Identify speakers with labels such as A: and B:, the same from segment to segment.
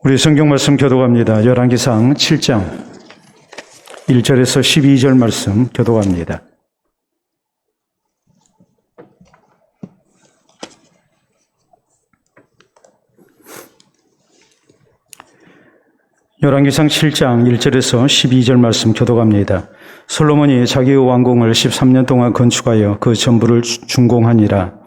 A: 우리 성경 말씀 교독합니다. 열왕기상 7장 1절에서 12절 말씀 교독합니다. 열왕기상 7장 1절에서 12절 말씀 교독합니다. 솔로몬이 자기의 왕궁을 13년 동안 건축하여 그 전부를 준공하니라.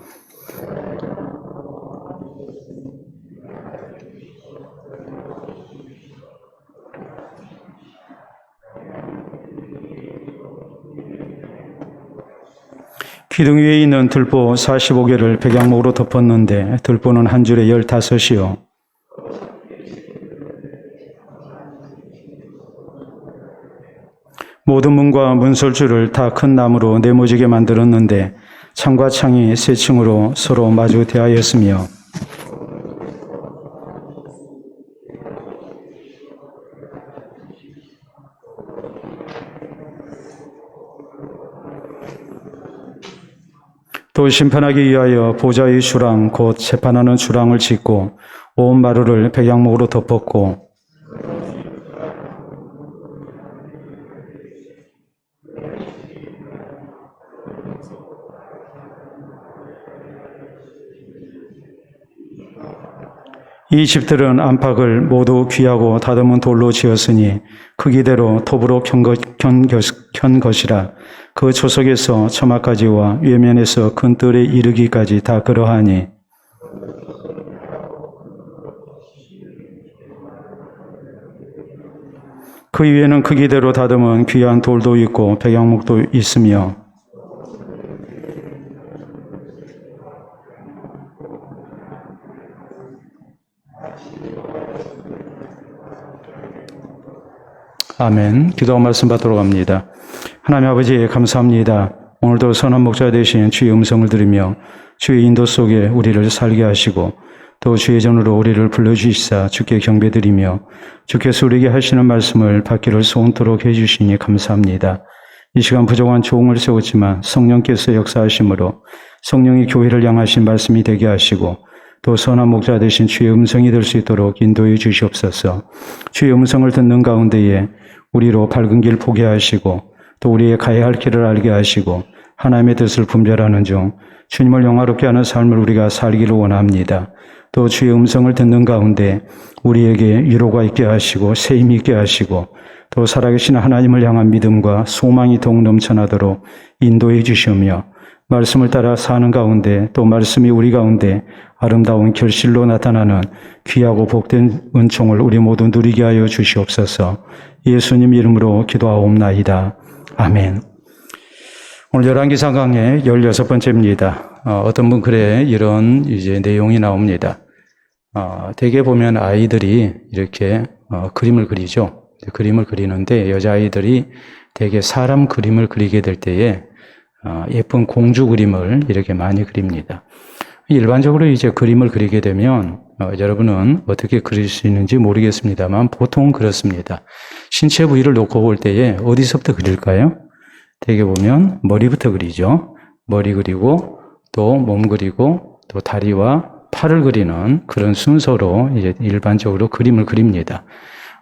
A: 기둥 위에 있는 들보 45개를 백양목으로 덮었는데 들보는 한 줄에 15이요. 모든 문과 문설주를 다 큰 나무로 네모지게 만들었는데 창과 창이 세 층으로 서로 마주 대하였으며 또 심판하기 위하여 보좌의 주랑 곧 재판하는 주랑을 짓고 온 마루를 백양목으로 덮었고 이 집들은 안팎을 모두 귀하고 다듬은 돌로 지었으니 크기대로 톱으로 켠 것이라. 그 초석에서 처마까지와 외면에서 큰 뜰에 이르기까지 다 그러하니 그 위에는 크기대로 다듬은 귀한 돌도 있고 백양목도 있으며 아멘. 기도와 말씀 받도록 합니다. 하나님 아버지 감사합니다. 오늘도 선한 목자 되신 주의 음성을 들으며 주의 인도 속에 우리를 살게 하시고 또 주의 전으로 우리를 불러주시사 주께 경배드리며 주께서 우리에게 하시는 말씀을 받기를 소원토록 해주시니 감사합니다. 이 시간 부족한 조응을 세웠지만 성령께서 역사하심으로 성령이 교회를 향하신 말씀이 되게 하시고 또 선한 목자 되신 주의 음성이 될 수 있도록 인도해 주시옵소서. 주의 음성을 듣는 가운데에 우리로 밝은 길 보게 하시고 또 우리의 가야 할 길을 알게 하시고 하나님의 뜻을 분별하는 중 주님을 영화롭게 하는 삶을 우리가 살기를 원합니다. 또 주의 음성을 듣는 가운데 우리에게 위로가 있게 하시고 세임이 있게 하시고 또 살아계신 하나님을 향한 믿음과 소망이 더욱 넘쳐나도록 인도해 주시며 말씀을 따라 사는 가운데 또 말씀이 우리 가운데 아름다운 결실로 나타나는 귀하고 복된 은총을 우리 모두 누리게 하여 주시옵소서. 예수님 이름으로 기도하옵나이다. 아멘. 오늘 열왕기상 강의 16번째입니다. 어떤 분 글에 이런 내용이 나옵니다. 대개 보면 아이들이 이렇게 그림을 그리죠. 그림을 그리는데 여자아이들이 대개 사람 그림을 그리게 될 때에 예쁜 공주 그림을 이렇게 많이 그립니다. 일반적으로 그림을 그리게 되면 여러분은 어떻게 그릴 수 있는지 모르겠습니다만 보통 그렇습니다. 신체 부위를 놓고 볼 때에 어디서부터 그릴까요? 대개 보면 머리부터 그리죠. 머리 그리고 또 몸 그리고 또 다리와 팔을 그리는 그런 순서로 일반적으로 그림을 그립니다.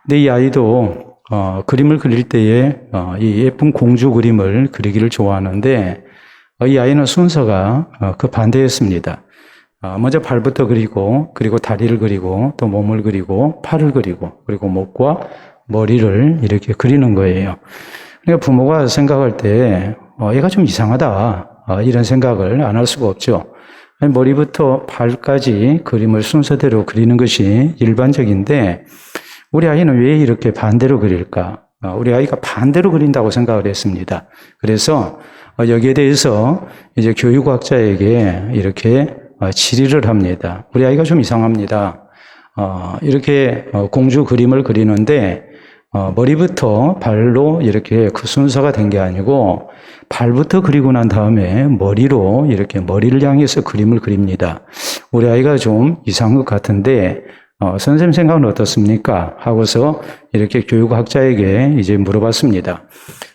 A: 근데 이 아이도 그림을 그릴 때에 이 예쁜 공주 그림을 그리기를 좋아하는데 이 아이는 순서가 그 반대였습니다. 먼저 발부터 그리고 다리를 그리고 또 몸을 그리고 팔을 그리고 목과 머리를 이렇게 그리는 거예요. 그러니까 부모가 생각할 때 얘가 좀 이상하다 이런 생각을 안 할 수가 없죠. 머리부터 발까지 그림을 순서대로 그리는 것이 일반적인데 우리 아이는 왜 이렇게 반대로 그릴까? 우리 아이가 반대로 그린다고 생각을 했습니다. 그래서 여기에 대해서 교육학자에게 이렇게 질의를 합니다. 우리 아이가 좀 이상합니다. 이렇게 공주 그림을 그리는데 머리부터 발로 이렇게 그 순서가 된 게 아니고 발부터 그리고 난 다음에 머리로 이렇게 머리를 향해서 그림을 그립니다. 우리 아이가 좀 이상한 것 같은데 선생님 생각은 어떻습니까? 하고서 이렇게 교육학자에게 물어봤습니다.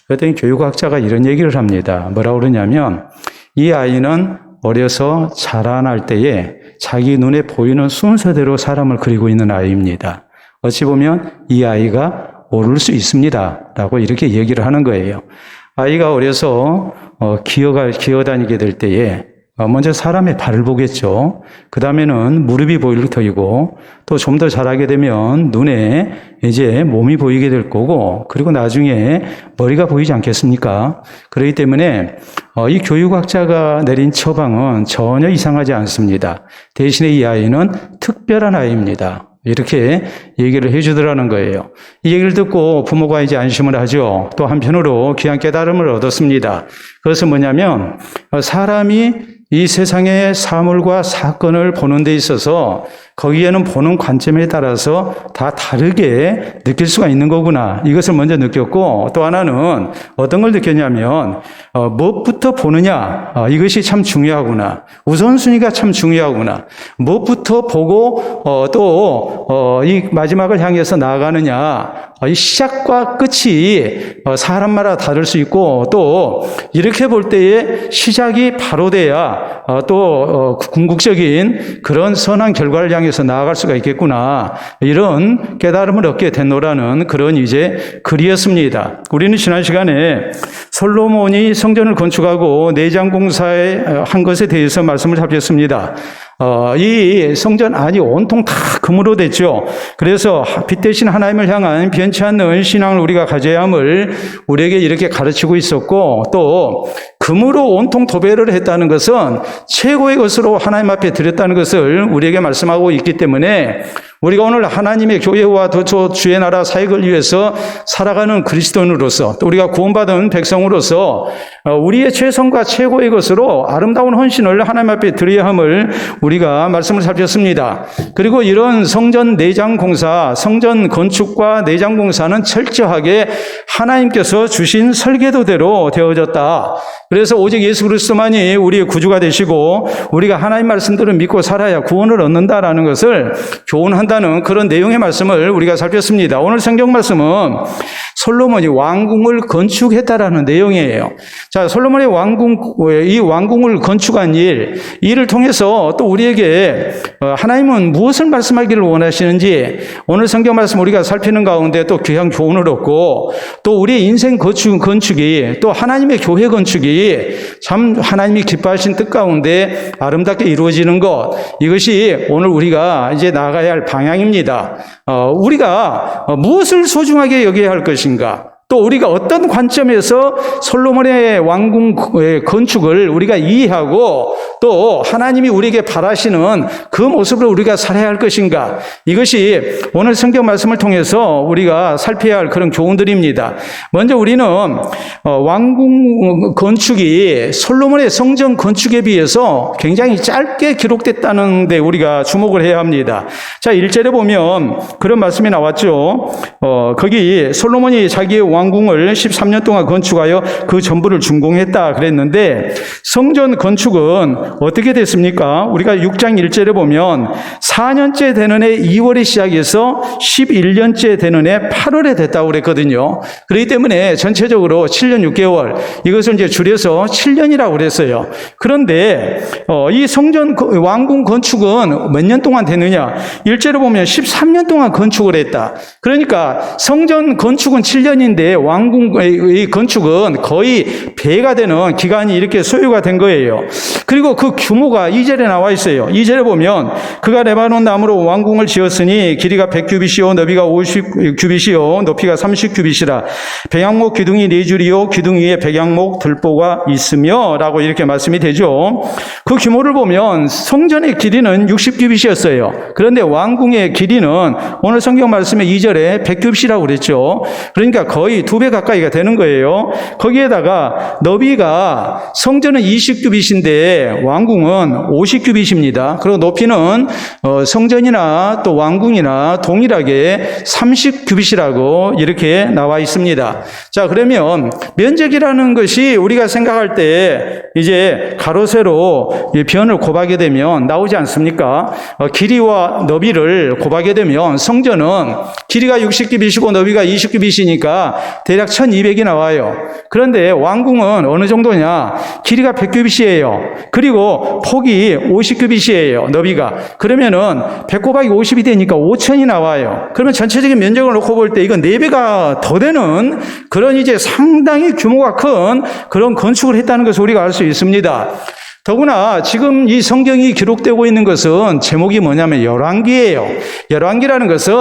A: 그랬더니 교육학자가 이런 얘기를 합니다. 뭐라고 그러냐면 이 아이는 어려서 자라날 때에 자기 눈에 보이는 순서대로 사람을 그리고 있는 아이입니다. 어찌 보면 이 아이가 오를 수 있습니다. 라고 이렇게 얘기를 하는 거예요. 아이가 어려서 기어다니게 될 때에 먼저 사람의 발을 보겠죠. 그 다음에는 무릎이 보일 터이고 또 좀 더 자라게 되면 눈에 이제 몸이 보이게 될 거고 그리고 나중에 머리가 보이지 않겠습니까? 그렇기 때문에 이 교육학자가 내린 처방은 전혀 이상하지 않습니다. 대신에 이 아이는 특별한 아이입니다. 이렇게 얘기를 해주더라는 거예요. 이 얘기를 듣고 부모가 이제 안심을 하죠. 또 한편으로 귀한 깨달음을 얻었습니다. 그것은 뭐냐면 사람이 이 세상의 사물과 사건을 보는 데 있어서 거기에는 보는 관점에 따라서 다 다르게 느낄 수가 있는 거구나. 이것을 먼저 느꼈고 또 하나는 어떤 걸 느꼈냐면 무엇부터 보느냐. 이것이 참 중요하구나. 우선순위가 참 중요하구나. 무엇부터 보고 또 이 마지막을 향해서 나아가느냐. 이 시작과 끝이 사람마다 다를 수 있고 또 이렇게 볼 때에 시작이 바로 돼야 또 궁극적인 그런 선한 결과를 향해서 나아갈 수가 있겠구나. 이런 깨달음을 얻게 된노라는 그런 이제 글이었습니다. 우리는 지난 시간에 솔로몬이 성전을 건축하고 내장 공사에 한 것에 대해서 말씀을 살폈습니다. 이 성전 안이 온통 다 금으로 됐죠. 그래서 빛 대신 하나님을 향한 변치 않는 신앙을 우리가 가져야 함을 우리에게 이렇게 가르치고 있었고 또 금으로 온통 도배를 했다는 것은 최고의 것으로 하나님 앞에 드렸다는 것을 우리에게 말씀하고 있기 때문에 우리가 오늘 하나님의 교회와 또 주의 나라 사역을 위해서 살아가는 그리스도인으로서 또 우리가 구원받은 백성으로서 우리의 최선과 최고의 것으로 아름다운 헌신을 하나님 앞에 드려야 함을 우리가 말씀을 살폈습니다. 그리고 이런 성전 내장 공사, 성전 건축과 내장 공사는 철저하게 하나님께서 주신 설계도대로 되어졌다. 그래서 오직 예수 그리스도만이 우리의 구주가 되시고 우리가 하나님 말씀들을 믿고 살아야 구원을 얻는다라는 것을 교훈한다는 그런 내용의 말씀을 우리가 살폈습니다. 오늘 성경 말씀은 솔로몬이 왕궁을 건축했다라는 내용이에요. 자, 솔로몬의 이 왕궁을 건축한 이를 통해서 또 우리에게 하나님은 무엇을 말씀하기를 원하시는지 오늘 성경 말씀 우리가 살피는 가운데 또 귀한 교훈을 얻고 또 우리의 인생 건축이 또 하나님의 교회 건축이 참 하나님이 기뻐하신 뜻 가운데 아름답게 이루어지는 것, 이것이 오늘 우리가 이제 나아가야 할 방향입니다. 우리가 무엇을 소중하게 여겨야 할 것인가? 또 우리가 어떤 관점에서 솔로몬의 왕궁 건축을 우리가 이해하고 또 하나님이 우리에게 바라시는 그 모습을 우리가 살아야 할 것인가? 이것이 오늘 성경 말씀을 통해서 우리가 살펴야 할 그런 교훈들입니다. 먼저 우리는 왕궁 건축이 솔로몬의 성전 건축에 비해서 굉장히 짧게 기록됐다는 데 우리가 주목을 해야 합니다. 자, 1절에 보면 그런 말씀이 나왔죠. 거기 솔로몬이 자기의 왕궁을 13년 동안 건축하여 그 전부를 준공했다 그랬는데 성전 건축은 어떻게 됐습니까? 우리가 6장 1절에 보면 4년째 되는 해 2월에 시작해서 11년째 되는 해 8월에 됐다고 그랬거든요. 그렇기 때문에 전체적으로 7년 6개월, 이것을 이제 줄여서 7년이라고 그랬어요. 그런데 이 성전 왕궁 건축은 몇 년 동안 됐느냐? 1절에 보면 13년 동안 건축을 했다. 그러니까 성전 건축은 7년인데 왕궁의 건축은 거의 배가 되는 기간이 이렇게 소요가 된 거예요. 그리고 그 규모가 2절에 나와 있어요. 2절에 보면 그가 레바논 나무로 왕궁을 지었으니 길이가 100규빗이요 너비가 50규빗이요 높이가 30규빗이라 백양목 기둥이 4줄이요 기둥 위에 백양목 들보가 있으며 라고 이렇게 말씀이 되죠. 그 규모를 보면 성전의 길이는 60규빗이었어요. 그런데 왕궁의 길이는 오늘 성경 말씀의 2절에 100규빗이라고 그랬죠. 그러니까 거의 2배 가까이가 되는 거예요. 거기에다가 너비가 성전은 20규빗인데 왕궁은 50규빗입니다. 그리고 높이는 성전이나 또 왕궁이나 동일하게 30규빗이라고 이렇게 나와 있습니다. 자, 그러면 면적이라는 것이 우리가 생각할 때 이제 가로 세로 변을 곱하게 되면 나오지 않습니까? 길이와 너비를 곱하게 되면 성전은 길이가 60규빗이고 너비가 20규빗이니까 대략 1200이 나와요. 그런데 왕궁은 어느 정도냐? 길이가 100규빗이에요. 그리고 폭이 50규빗이에요. 너비가. 그러면은 100 곱하기 50이 되니까 5000이 나와요. 그러면 전체적인 면적을 놓고 볼 때 이건 4배가 더 되는 그런 이제 상당히 규모가 큰 그런 건축을 했다는 것을 우리가 알 수 있습니다. 더구나 지금 이 성경이 기록되고 있는 것은 제목이 뭐냐면 열왕기예요. 열왕기라는 것은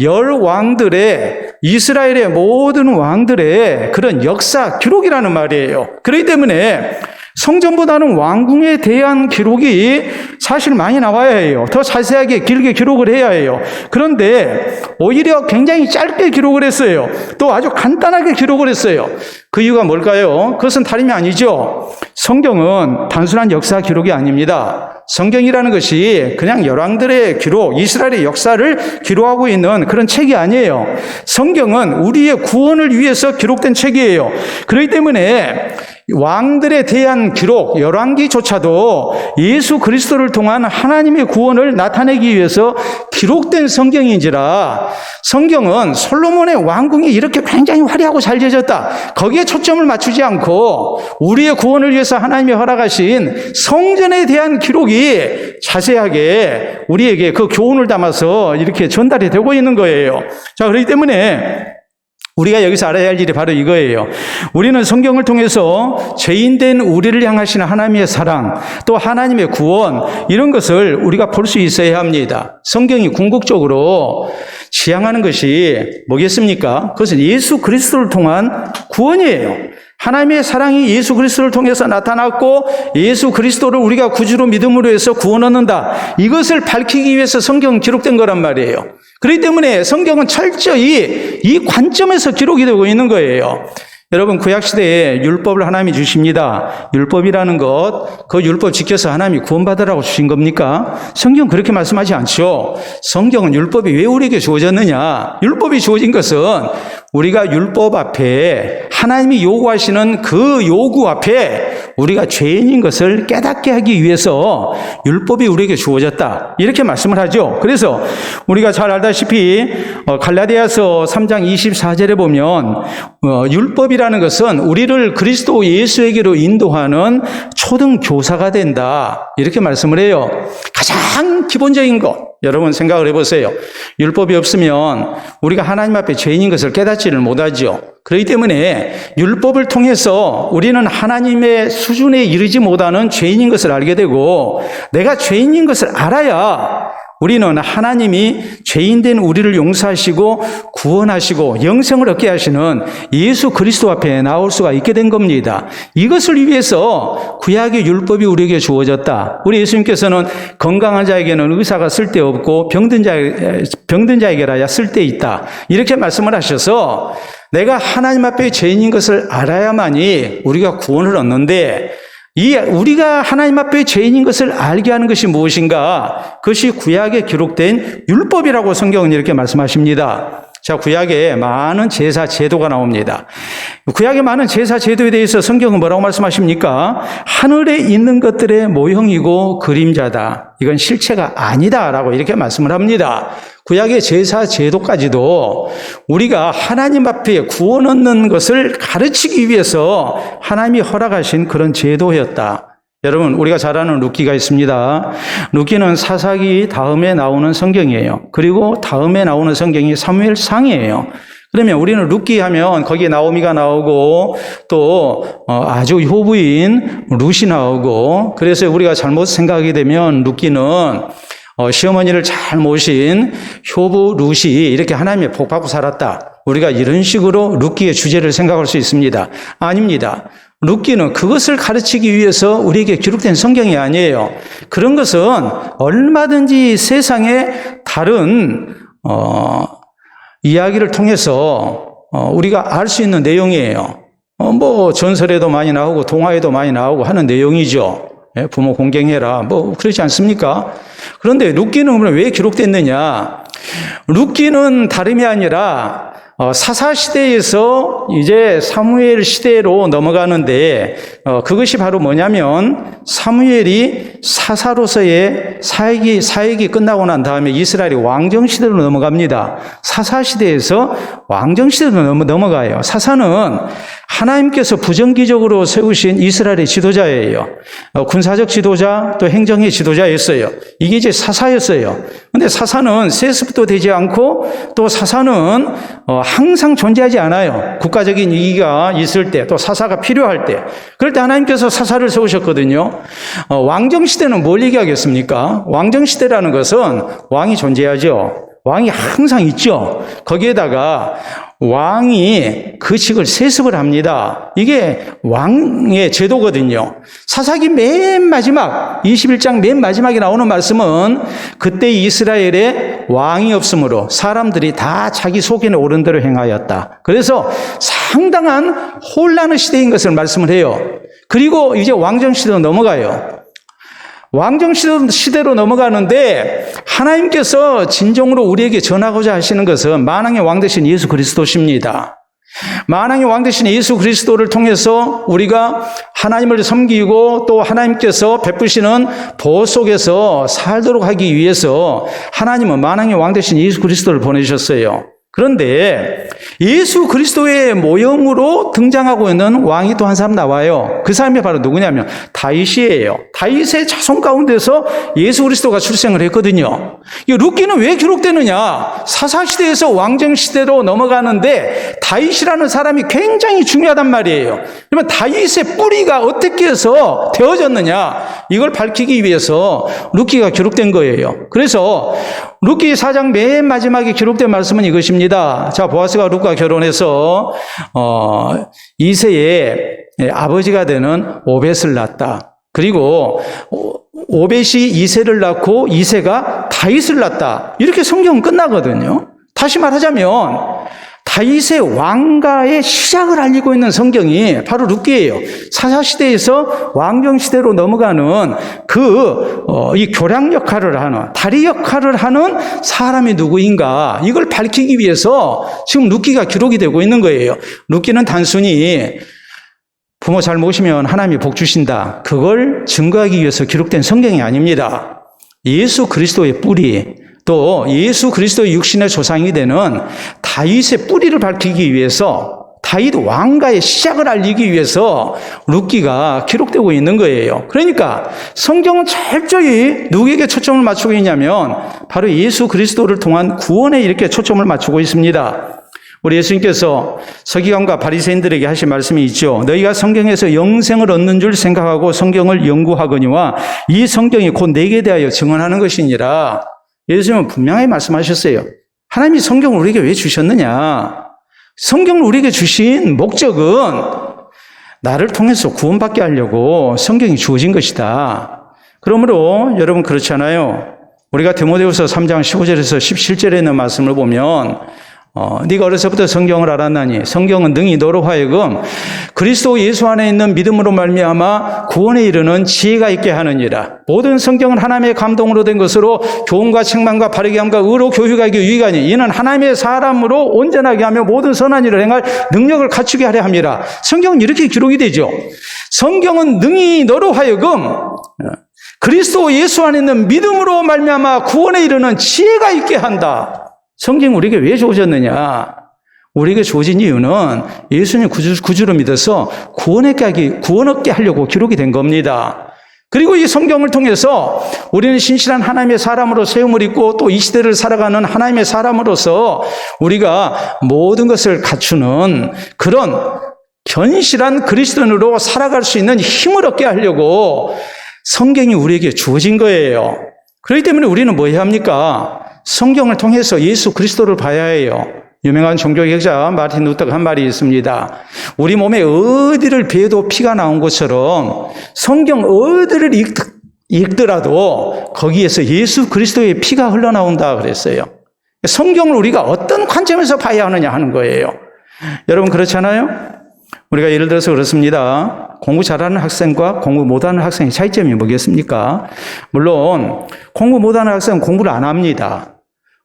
A: 열왕들의 이스라엘의 모든 왕들의 그런 역사 기록이라는 말이에요. 그렇기 때문에 성전보다는 왕궁에 대한 기록이 사실 많이 나와야 해요. 더 자세하게 길게 기록을 해야 해요. 그런데 오히려 굉장히 짧게 기록을 했어요. 또 아주 간단하게 기록을 했어요. 그 이유가 뭘까요? 그것은 다름이 아니죠. 성경은 단순한 역사 기록이 아닙니다. 성경이라는 것이 그냥 열왕들의 기록, 이스라엘의 역사를 기록하고 있는 그런 책이 아니에요. 성경은 우리의 구원을 위해서 기록된 책이에요. 그렇기 때문에 왕들에 대한 기록, 열왕기조차도 예수 그리스도를 통한 하나님의 구원을 나타내기 위해서 기록된 성경인지라 성경은 솔로몬의 왕궁이 이렇게 굉장히 화려하고 잘 지어졌다. 거기에 초점을 맞추지 않고 우리의 구원을 위해서 하나님이 허락하신 성전에 대한 기록이 자세하게 우리에게 그 교훈을 담아서 이렇게 전달이 되고 있는 거예요. 자, 그렇기 때문에 우리가 여기서 알아야 할 일이 바로 이거예요. 우리는 성경을 통해서 죄인된 우리를 향하시는 하나님의 사랑, 또 하나님의 구원, 이런 것을 우리가 볼 수 있어야 합니다. 성경이 궁극적으로 지향하는 것이 뭐겠습니까? 그것은 예수 그리스도를 통한 구원이에요. 하나님의 사랑이 예수 그리스도를 통해서 나타났고 예수 그리스도를 우리가 구주로 믿음으로 해서 구원 얻는다. 이것을 밝히기 위해서 성경은 기록된 거란 말이에요. 그렇기 때문에 성경은 철저히 이 관점에서 기록이 되고 있는 거예요. 여러분, 구약시대에 율법을 하나님이 주십니다. 율법이라는 것, 그 율법 지켜서 하나님이 구원받으라고 주신 겁니까? 성경은 그렇게 말씀하지 않죠. 성경은 율법이 왜 우리에게 주어졌느냐? 율법이 주어진 것은 우리가 율법 앞에 하나님이 요구하시는 그 요구 앞에 우리가 죄인인 것을 깨닫게 하기 위해서 율법이 우리에게 주어졌다. 이렇게 말씀을 하죠. 그래서 우리가 잘 알다시피 갈라디아서 3장 24절에 보면 율법이라는 것은 우리를 그리스도 예수에게로 인도하는 초등 교사가 된다. 이렇게 말씀을 해요. 가장 기본적인 것. 여러분 생각을 해보세요. 율법이 없으면 우리가 하나님 앞에 죄인인 것을 깨닫지를 못하죠. 그렇기 때문에 율법을 통해서 우리는 하나님의 수준에 이르지 못하는 죄인인 것을 알게 되고 내가 죄인인 것을 알아야 우리는 하나님이 죄인된 우리를 용서하시고 구원하시고 영생을 얻게 하시는 예수 그리스도 앞에 나올 수가 있게 된 겁니다. 이것을 위해서 구약의 율법이 우리에게 주어졌다. 우리 예수님께서는 건강한 자에게는 의사가 쓸데없고 병든 자에게라야 쓸데있다. 이렇게 말씀을 하셔서 내가 하나님 앞에 죄인인 것을 알아야만이 우리가 구원을 얻는데 우리가 하나님 앞에 죄인인 것을 알게 하는 것이 무엇인가? 그것이 구약에 기록된 율법이라고 성경은 이렇게 말씀하십니다. 자, 구약에 많은 제사 제도가 나옵니다. 구약에 많은 제사 제도에 대해서 성경은 뭐라고 말씀하십니까? 하늘에 있는 것들의 모형이고 그림자다. 이건 실체가 아니다라고 이렇게 말씀을 합니다. 구약의 제사 제도까지도 우리가 하나님 앞에 구원 얻는 것을 가르치기 위해서 하나님이 허락하신 그런 제도였다. 여러분, 우리가 잘 아는 룻기가 있습니다. 룻기는 사사기 다음에 나오는 성경이에요. 그리고 다음에 나오는 성경이 사무엘상이에요. 그러면 우리는 룻기 하면 거기에 나오미가 나오고 또 아주 효부인 룻이 나오고, 그래서 우리가 잘못 생각하게 되면 룻기는 시어머니를 잘 모신 효부 룻이 이렇게 하나님의 복 받고 살았다. 우리가 이런 식으로 룻기의 주제를 생각할 수 있습니다. 아닙니다. 룻기는 그것을 가르치기 위해서 우리에게 기록된 성경이 아니에요. 그런 것은 얼마든지 세상의 다른 이야기를 통해서 우리가 알 수 있는 내용이에요. 뭐 전설에도 많이 나오고 동화에도 많이 나오고 하는 내용이죠. 부모 공경해라, 뭐 그렇지 않습니까? 그런데 룻기는 왜 기록됐느냐? 룻기는 다름이 아니라 사사 시대에서 이제 사무엘 시대로 넘어가는데 그것이 바로 뭐냐면 사무엘이 사사로서의 사역이 끝나고 난 다음에 이스라엘이 왕정 시대로 넘어갑니다. 사사 시대에서 왕정 시대로 넘어가요. 사사는 하나님께서 부정기적으로 세우신 이스라엘의 지도자예요. 군사적 지도자 또 행정의 지도자였어요. 이게 이제 사사였어요. 근데 사사는 세습도 되지 않고 또 사사는 항상 존재하지 않아요. 국가적인 위기가 있을 때 또 사사가 필요할 때 그럴 때 하나님께서 사사를 세우셨거든요. 왕정 시대는 뭘 얘기하겠습니까? 왕정 시대라는 것은 왕이 존재하죠. 왕이 항상 있죠. 거기에다가 왕이 그 직을 세습을 합니다. 이게 왕의 제도거든요. 사사기 맨 마지막 21장 맨 마지막에 나오는 말씀은 그때 이스라엘에 왕이 없으므로 사람들이 다 자기 속에는 옳은 대로 행하였다. 그래서 상당한 혼란의 시대인 것을 말씀을 해요. 그리고 이제 왕정 시대로 넘어가요. 왕정 시대로 넘어가는데 하나님께서 진정으로 우리에게 전하고자 하시는 것은 만왕의 왕 되신 예수 그리스도십니다. 만왕의 왕 되신 예수 그리스도를 통해서 우리가 하나님을 섬기고 또 하나님께서 베푸시는 보호 속에서 살도록 하기 위해서 하나님은 만왕의 왕 되신 예수 그리스도를 보내주셨어요. 그런데 예수 그리스도의 모형으로 등장하고 있는 왕이 또 한 사람 나와요. 그 사람이 바로 누구냐면 다윗이에요. 다윗의 자손 가운데서 예수 그리스도가 출생을 했거든요. 이 룻기는 왜 기록되느냐? 사사시대에서 왕정시대로 넘어가는데 다윗이라는 사람이 굉장히 중요하단 말이에요. 그러면 다윗의 뿌리가 어떻게 해서 되어졌느냐? 이걸 밝히기 위해서 룻기가 기록된 거예요. 그래서 룻기 4장 맨 마지막에 기록된 말씀은 이것입니다. 자, 보아스가 룻과 결혼해서 이새의 아버지가 되는 오벳을 낳았다. 그리고 오벳이 이새를 낳고 이새가 다윗을 낳았다. 이렇게 성경은 끝나거든요. 다시 말하자면 다윗의 왕가의 시작을 알리고 있는 성경이 바로 룻기예요. 사사시대에서 왕정시대로 넘어가는 이 교량 역할을 하는, 다리 역할을 하는 사람이 누구인가, 이걸 밝히기 위해서 지금 룻기가 기록이 되고 있는 거예요. 룻기는 단순히 부모 잘 모시면 하나님이 복 주신다, 그걸 증거하기 위해서 기록된 성경이 아닙니다. 예수 그리스도의 뿌리, 또 예수 그리스도의 육신의 조상이 되는 다윗의 뿌리를 밝히기 위해서, 다윗 왕가의 시작을 알리기 위해서 룻기가 기록되고 있는 거예요. 그러니까 성경은 철저히 누구에게 초점을 맞추고 있냐면 바로 예수 그리스도를 통한 구원에 이렇게 초점을 맞추고 있습니다. 우리 예수님께서 서기관과 바리새인들에게 하신 말씀이 있죠. 너희가 성경에서 영생을 얻는 줄 생각하고 성경을 연구하거니와 이 성경이 곧 내게 대하여 증언하는 것이니라. 예수님은 분명히 말씀하셨어요. 하나님이 성경을 우리에게 왜 주셨느냐? 성경을 우리에게 주신 목적은 나를 통해서 구원받게 하려고 성경이 주어진 것이다. 그러므로 여러분 그렇잖아요. 우리가 디모데후서 3장 15절에서 17절에 있는 말씀을 보면 네가 어려서부터 성경을 알았나니 성경은 능히 너로 하여금 그리스도 예수 안에 있는 믿음으로 말미암아 구원에 이르는 지혜가 있게 하느니라. 모든 성경은 하나님의 감동으로 된 것으로 교훈과 책망과 바르게 함과 의로 교육하기 유익하니 이는 하나님의 사람으로 온전하게 하며 모든 선한 일을 행할 능력을 갖추게 하려 함이라. 성경은 이렇게 기록이 되죠. 성경은 능히 너로 하여금 그리스도 예수 안에 있는 믿음으로 말미암아 구원에 이르는 지혜가 있게 한다. 성경이 우리에게 왜 주어졌느냐? 우리에게 주어진 이유는 예수님 구주로 믿어서 구원 얻게 하려고 기록이 된 겁니다. 그리고 이 성경을 통해서 우리는 신실한 하나님의 사람으로 세움을 입고 또 이 시대를 살아가는 하나님의 사람으로서 우리가 모든 것을 갖추는 그런 견실한 그리스도인으로 살아갈 수 있는 힘을 얻게 하려고 성경이 우리에게 주어진 거예요. 그렇기 때문에 우리는 뭐 해야 합니까? 성경을 통해서 예수 그리스도를 봐야 해요. 유명한 종교개혁자 마틴 루터가 한 말이 있습니다. 우리 몸에 어디를 베어도 피가 나온 것처럼 성경 어디를 읽더라도 거기에서 예수 그리스도의 피가 흘러나온다 그랬어요. 성경을 우리가 어떤 관점에서 봐야 하느냐 하는 거예요. 여러분 그렇잖아요? 우리가 예를 들어서 그렇습니다. 공부 잘하는 학생과 공부 못하는 학생의 차이점이 뭐겠습니까? 물론 공부 못하는 학생은 공부를 안 합니다.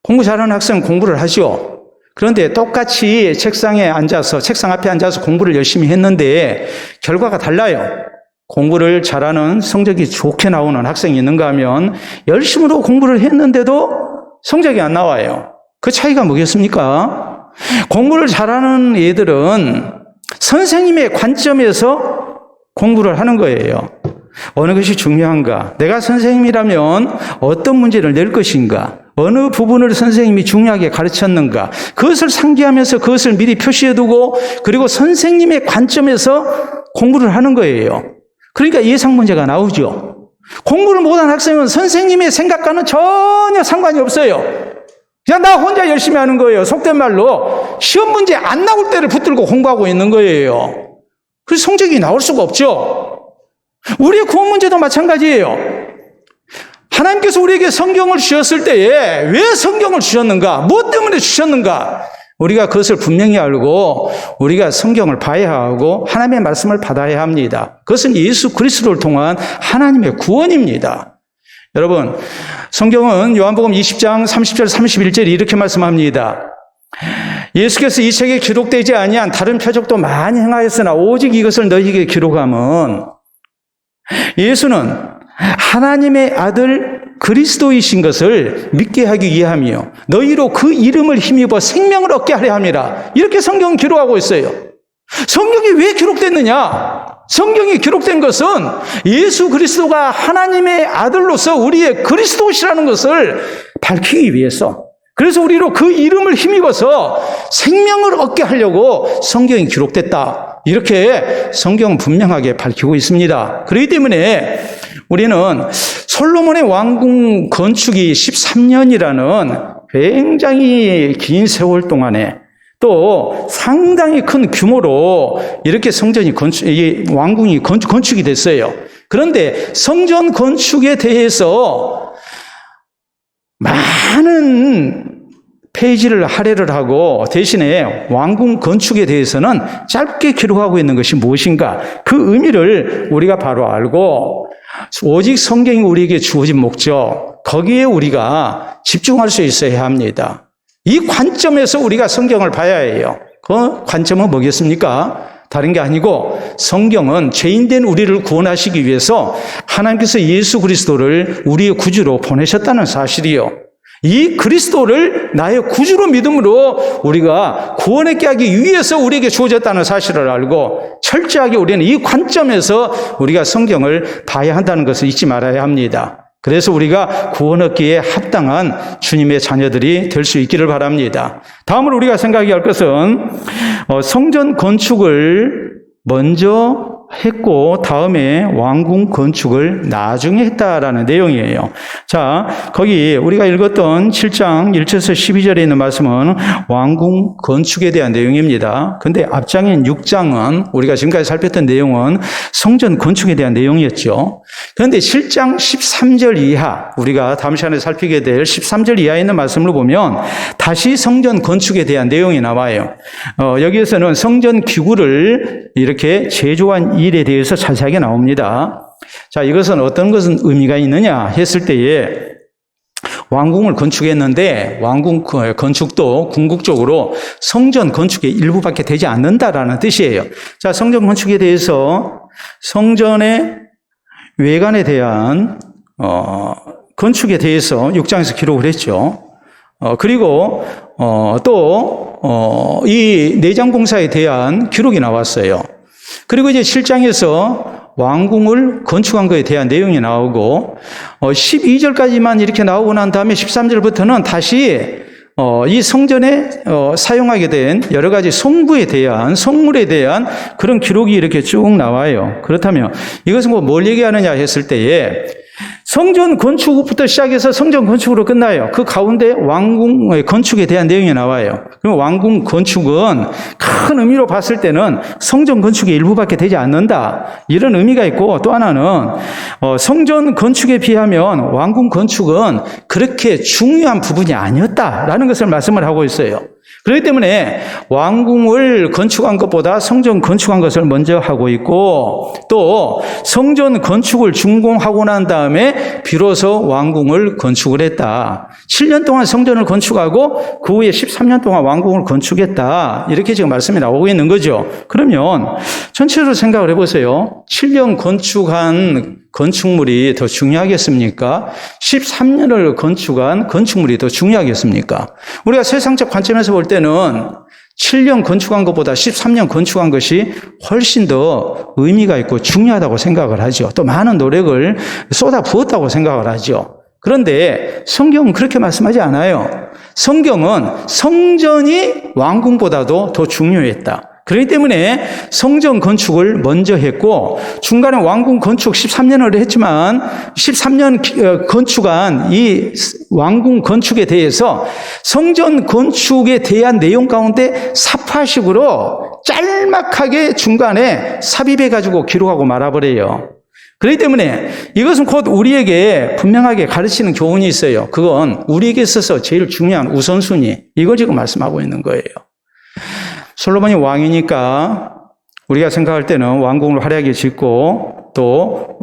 A: 공부 잘하는 학생은 공부를 하죠. 그런데 똑같이 책상 앞에 앉아서 공부를 열심히 했는데 결과가 달라요. 공부를 잘하는 성적이 좋게 나오는 학생이 있는가 하면 열심으로 공부를 했는데도 성적이 안 나와요. 그 차이가 뭐겠습니까? 공부를 잘하는 애들은 선생님의 관점에서 공부를 하는 거예요. 어느 것이 중요한가? 내가 선생님이라면 어떤 문제를 낼 것인가? 어느 부분을 선생님이 중요하게 가르쳤는가? 그것을 상기하면서 그것을 미리 표시해두고 그리고 선생님의 관점에서 공부를 하는 거예요. 그러니까 예상 문제가 나오죠. 공부를 못한 학생은 선생님의 생각과는 전혀 상관이 없어요. 그냥 나 혼자 열심히 하는 거예요. 속된 말로 시험 문제 안 나올 때를 붙들고 공부하고 있는 거예요. 그래서 성적이 나올 수가 없죠. 우리의 구원 문제도 마찬가지예요. 하나님께서 우리에게 성경을 주셨을 때에 왜 성경을 주셨는가? 무엇 때문에 주셨는가? 우리가 그것을 분명히 알고 우리가 성경을 봐야 하고 하나님의 말씀을 받아야 합니다. 그것은 예수 그리스도를 통한 하나님의 구원입니다. 여러분, 성경은 요한복음 20장 30절 31절에 이렇게 말씀합니다. 예수께서 이 책에 기록되지 아니한 다른 표적도 많이 행하였으나 오직 이것을 너희에게 기록함은 예수는 하나님의 아들 그리스도이신 것을 믿게 하기 위함이요 너희로 그 이름을 힘입어 생명을 얻게 하려 함이라. 이렇게 성경은 기록하고 있어요. 성경이 왜 기록됐느냐? 성경이 기록된 것은 예수 그리스도가 하나님의 아들로서 우리의 그리스도시라는 것을 밝히기 위해서, 그래서 우리로 그 이름을 힘입어서 생명을 얻게 하려고 성경이 기록됐다. 이렇게 성경은 분명하게 밝히고 있습니다. 그렇기 때문에 우리는 솔로몬의 왕궁 건축이 13년이라는 굉장히 긴 세월 동안에 또 상당히 큰 규모로 이렇게 왕궁이 건축이 됐어요. 그런데 성전 건축에 대해서 많은 페이지를 할애를 하고 대신에 왕궁 건축에 대해서는 짧게 기록하고 있는 것이 무엇인가? 그 의미를 우리가 바로 알고 오직 성경이 우리에게 주어진 목적, 거기에 우리가 집중할 수 있어야 합니다. 이 관점에서 우리가 성경을 봐야 해요. 그 관점은 뭐겠습니까? 다른 게 아니고 성경은 죄인된 우리를 구원하시기 위해서 하나님께서 예수 그리스도를 우리의 구주로 보내셨다는 사실이요. 이 그리스도를 나의 구주로 믿음으로 우리가 구원 얻게 하기 위해서 우리에게 주어졌다는 사실을 알고 철저하게 우리는 이 관점에서 우리가 성경을 봐야 한다는 것을 잊지 말아야 합니다. 그래서 우리가 구원 얻기에 합당한 주님의 자녀들이 될 수 있기를 바랍니다. 다음으로 우리가 생각해야 할 것은 성전 건축을 먼저 했고 다음에 왕궁 건축을 나중에 했다라는 내용이에요. 자, 거기 우리가 읽었던 7장 1절에서 12절에 있는 말씀은 왕궁 건축에 대한 내용입니다. 근데 앞장인 6장은 우리가 지금까지 살폈던 내용은 성전 건축에 대한 내용이었죠. 그런데 7장 13절 이하, 우리가 다음 시간에 살피게 될 13절 이하에 있는 말씀을 보면 다시 성전 건축에 대한 내용이 나와요. 여기에서는 성전 기구를 이렇게 제조한 일에 대해서 자세하게 나옵니다. 자, 이것은 어떤 것은 의미가 있느냐 했을 때에 왕궁을 건축했는데 왕궁 건축도 궁극적으로 성전 건축의 일부밖에 되지 않는다라는 뜻이에요. 자, 성전 건축에 대해서 성전의 외관에 대한 건축에 대해서 6장에서 기록을 했죠. 그리고 또 이 내장 공사에 대한 기록이 나왔어요. 그리고 이제 7장에서 왕궁을 건축한 것에 대한 내용이 나오고 12절까지만 이렇게 나오고 난 다음에 13절부터는 다시 이 성전에 사용하게 된 여러 가지 성물에 대한 그런 기록이 이렇게 쭉 나와요. 그렇다면 이것은 뭘 얘기하느냐 했을 때에 성전 건축부터 시작해서 성전 건축으로 끝나요. 그 가운데 왕궁 건축에 대한 내용이 나와요. 그럼 왕궁 건축은 큰 의미로 봤을 때는 성전 건축의 일부밖에 되지 않는다. 이런 의미가 있고 또 하나는 성전 건축에 비하면 왕궁 건축은 그렇게 중요한 부분이 아니었다라는 것을 말씀을 하고 있어요. 그렇기 때문에 왕궁을 건축한 것보다 성전 건축한 것을 먼저 하고 있고, 또 성전 건축을 준공하고 난 다음에 비로소 왕궁을 건축을 했다. 7년 동안 성전을 건축하고 그 후에 13년 동안 왕궁을 건축했다. 이렇게 지금 말씀이 나오고 있는 거죠. 그러면 전체적으로 생각을 해보세요. 7년 건축한 건축물이 더 중요하겠습니까? 13년을 건축한 건축물이 더 중요하겠습니까? 우리가 세상적 관점에서 볼 때는 7년 건축한 것보다 13년 건축한 것이 훨씬 더 의미가 있고 중요하다고 생각을 하죠. 또 많은 노력을 쏟아 부었다고 생각을 하죠. 그런데 성경은 그렇게 말씀하지 않아요. 성경은 성전이 왕궁보다도 더 중요했다. 그렇기 때문에 성전 건축을 먼저 했고, 중간에 왕궁 건축 13년을 했지만 13년 건축한 이 왕궁 건축에 대해서 성전 건축에 대한 내용 가운데 사파식으로 짤막하게 중간에 삽입해가지고 기록하고 말아버려요. 그렇기 때문에 이것은 곧 우리에게 분명하게 가르치는 교훈이 있어요. 그건 우리에게 있어서 제일 중요한 우선순위, 이걸 지금 말씀하고 있는 거예요. 솔로몬이 왕이니까 우리가 생각할 때는 왕궁을 화려하게 짓고 또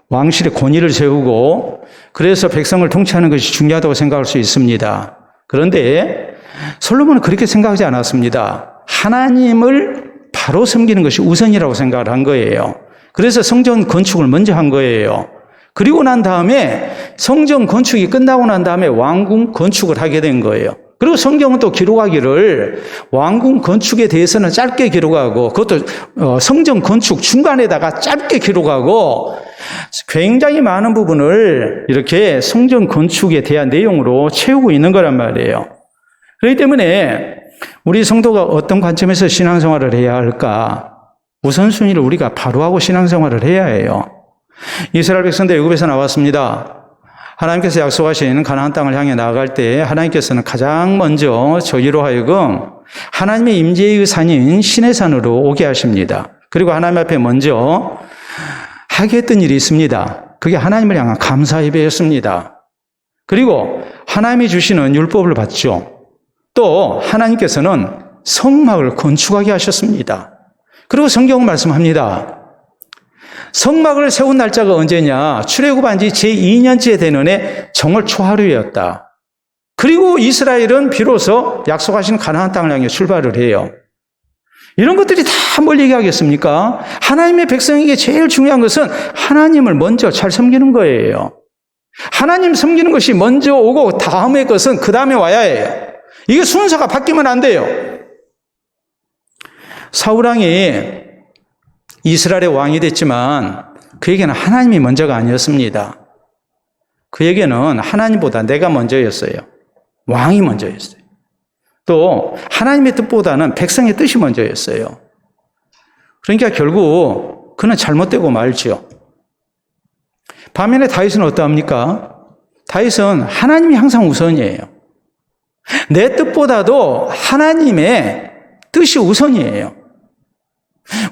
A: 왕실의 권위를 세우고 그래서 백성을 통치하는 것이 중요하다고 생각할 수 있습니다. 그런데 솔로몬은 그렇게 생각하지 않았습니다. 하나님을 바로 섬기는 것이 우선이라고 생각을 한 거예요. 그래서 성전 건축을 먼저 한 거예요. 그리고 난 다음에 성전 건축이 끝나고 난 다음에 왕궁 건축을 하게 된 거예요. 그리고 성경은 또 기록하기를 왕궁 건축에 대해서는 짧게 기록하고, 그것도 성전 건축 중간에다가 짧게 기록하고, 굉장히 많은 부분을 이렇게 성전 건축에 대한 내용으로 채우고 있는 거란 말이에요. 그렇기 때문에 우리 성도가 어떤 관점에서 신앙생활을 해야 할까? 우선순위를 우리가 바로 하고 신앙생활을 해야 해요. 이스라엘 백성들 애굽에서 나왔습니다. 하나님께서 약속하신 가나안 땅을 향해 나아갈 때 하나님께서는 가장 먼저 저희로 하여금 하나님의 임재의 산인 시내산으로 오게 하십니다. 그리고 하나님 앞에 먼저 하게 했던 일이 있습니다. 그게 하나님을 향한 감사 예배였습니다. 그리고 하나님이 주시는 율법을 받죠. 또 하나님께서는 성막을 건축하게 하셨습니다. 그리고 성경은 말씀합니다. 성막을 세운 날짜가 언제냐? 출애굽한 지 제2년째 되는 해 정월 초하루였다. 그리고 이스라엘은 비로소 약속하신 가나안 땅을 향해 출발을 해요. 이런 것들이 다 뭘 얘기하겠습니까? 하나님의 백성에게 제일 중요한 것은 하나님을 먼저 잘 섬기는 거예요. 하나님 섬기는 것이 먼저 오고 다음의 것은 그 다음에 와야 해요. 이게 순서가 바뀌면 안 돼요. 사울왕이 이스라엘의 왕이 됐지만 그에게는 하나님이 먼저가 아니었습니다. 그에게는 하나님보다 내가 먼저였어요. 왕이 먼저였어요. 또 하나님의 뜻보다는 백성의 뜻이 먼저였어요. 그러니까 결국 그는 잘못되고 말죠. 반면에 다윗은 어떠합니까? 다윗은 하나님이 항상 우선이에요. 내 뜻보다도 하나님의 뜻이 우선이에요.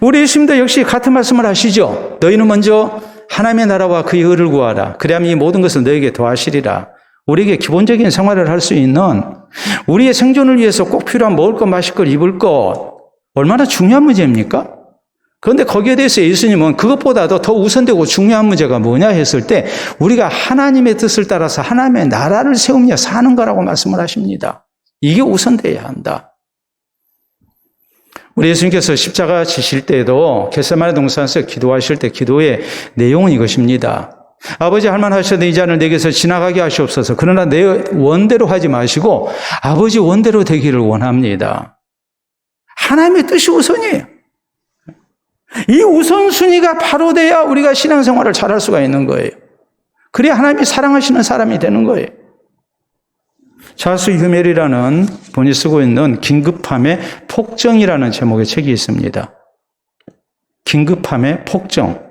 A: 우리 예수님도 역시 같은 말씀을 하시죠. 너희는 먼저 하나님의 나라와 그의 의를 구하라. 그리하면 이 모든 것을 너에게 더하시리라. 우리에게 기본적인 생활을 할 수 있는, 우리의 생존을 위해서 꼭 필요한 먹을 것, 마실 것, 입을 것, 얼마나 중요한 문제입니까? 그런데 거기에 대해서 예수님은 그것보다도 더 우선되고 중요한 문제가 뭐냐 했을 때 우리가 하나님의 뜻을 따라서 하나님의 나라를 세우며 사는 거라고 말씀을 하십니다. 이게 우선돼야 한다. 우리 예수님께서 십자가 지실 때에도 겟세마네 동산에서 기도하실 때 기도의 내용은 이것입니다. 아버지, 할만하셔도 이 잔을 내게서 지나가게 하시옵소서. 그러나 내 원대로 하지 마시고 아버지 원대로 되기를 원합니다. 하나님의 뜻이 우선이에요. 이 우선순위가 바로 돼야 우리가 신앙생활을 잘할 수가 있는 거예요. 그래야 하나님이 사랑하시는 사람이 되는 거예요. 찰스 휴멜이라는 분이 쓰고 있는 긴급함의 폭정이라는 제목의 책이 있습니다. 긴급함의 폭정.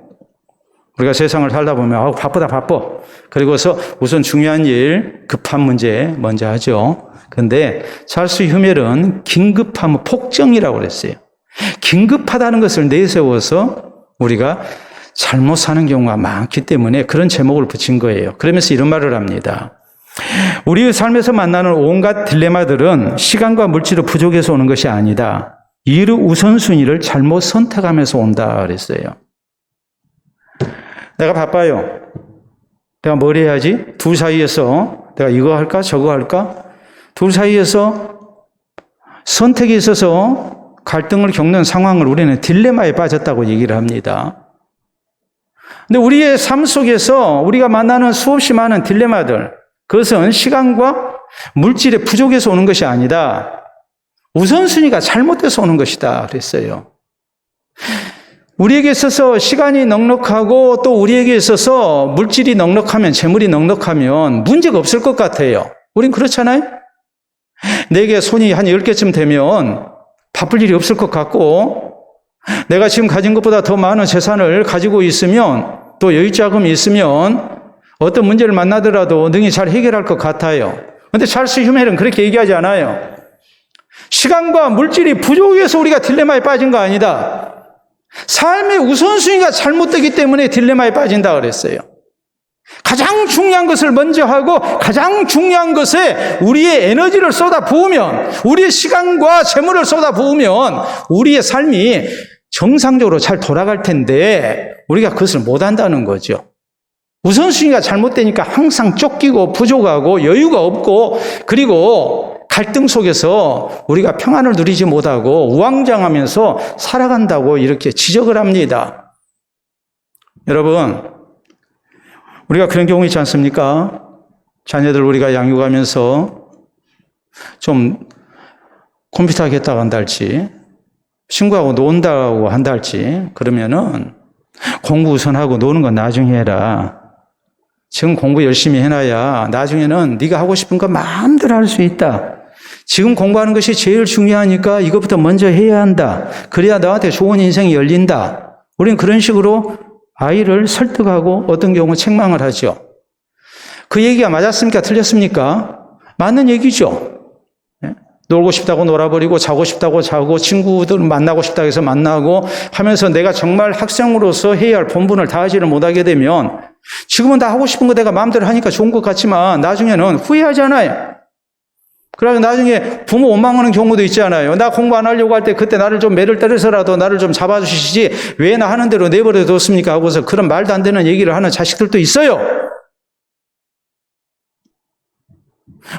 A: 우리가 세상을 살다 보면 바쁘다 바빠. 그리고서 우선 중요한 일, 급한 문제 먼저 하죠. 그런데 찰스 휴멜은 긴급함의 폭정이라고 그랬어요. 긴급하다는 것을 내세워서 우리가 잘못 사는 경우가 많기 때문에 그런 제목을 붙인 거예요. 그러면서 이런 말을 합니다. 우리의 삶에서 만나는 온갖 딜레마들은 시간과 물질의 부족에서 오는 것이 아니다. 이를 우선순위를 잘못 선택하면서 온다 그랬어요. 내가 바빠요. 내가 뭘 해야지? 둘 사이에서 내가 이거 할까 저거 할까? 둘 사이에서 선택에 있어서 갈등을 겪는 상황을 우리는 딜레마에 빠졌다고 얘기를 합니다. 근데 우리의 삶 속에서 우리가 만나는 수없이 많은 딜레마들, 그것은 시간과 물질의 부족에서 오는 것이 아니다. 우선순위가 잘못돼서 오는 것이다 그랬어요. 우리에게 있어서 시간이 넉넉하고 또 우리에게 있어서 물질이 넉넉하면, 재물이 넉넉하면 문제가 없을 것 같아요. 우린 그렇잖아요? 내게 손이 한 10개쯤 되면 바쁠 일이 없을 것 같고, 내가 지금 가진 것보다 더 많은 재산을 가지고 있으면, 또 여유자금이 있으면 어떤 문제를 만나더라도 능히 잘 해결할 것 같아요. 그런데 찰스 휴멜은 그렇게 얘기하지 않아요. 시간과 물질이 부족해서 우리가 딜레마에 빠진 거 아니다. 삶의 우선순위가 잘못되기 때문에 딜레마에 빠진다 그랬어요. 가장 중요한 것을 먼저 하고 가장 중요한 것에 우리의 에너지를 쏟아 부으면, 우리의 시간과 재물을 쏟아 부으면 우리의 삶이 정상적으로 잘 돌아갈 텐데 우리가 그것을 못한다는 거죠. 우선순위가 잘못되니까 항상 쫓기고 부족하고 여유가 없고, 그리고 갈등 속에서 우리가 평안을 누리지 못하고 우왕좌왕하면서 살아간다고 이렇게 지적을 합니다. 여러분, 우리가 그런 경우 있지 않습니까? 자녀들 우리가 양육하면서 좀 컴퓨터 하겠다고 한다 할지, 친구하고 논다고 한다 할지, 그러면은 공부 우선하고 노는 건 나중에 해라. 지금 공부 열심히 해놔야 나중에는 네가 하고 싶은 거 마음대로 할 수 있다. 지금 공부하는 것이 제일 중요하니까 이것부터 먼저 해야 한다. 그래야 너한테 좋은 인생이 열린다. 우리는 그런 식으로 아이를 설득하고 어떤 경우 책망을 하죠. 그 얘기가 맞았습니까? 틀렸습니까? 맞는 얘기죠. 놀고 싶다고 놀아버리고 자고 싶다고 자고 친구들 만나고 싶다고 해서 만나고 하면서 내가 정말 학생으로서 해야 할 본분을 다하지를 못하게 되면, 지금은 다 하고 싶은 거 내가 마음대로 하니까 좋은 것 같지만 나중에는 후회하잖아요. 그러면 나중에 부모 원망하는 경우도 있잖아요. 나 공부 안 하려고 할 때 그때 나를 좀 매를 때려서라도 나를 좀 잡아주시지 왜 나 하는 대로 내버려 뒀습니까? 하고서 그런 말도 안 되는 얘기를 하는 자식들도 있어요.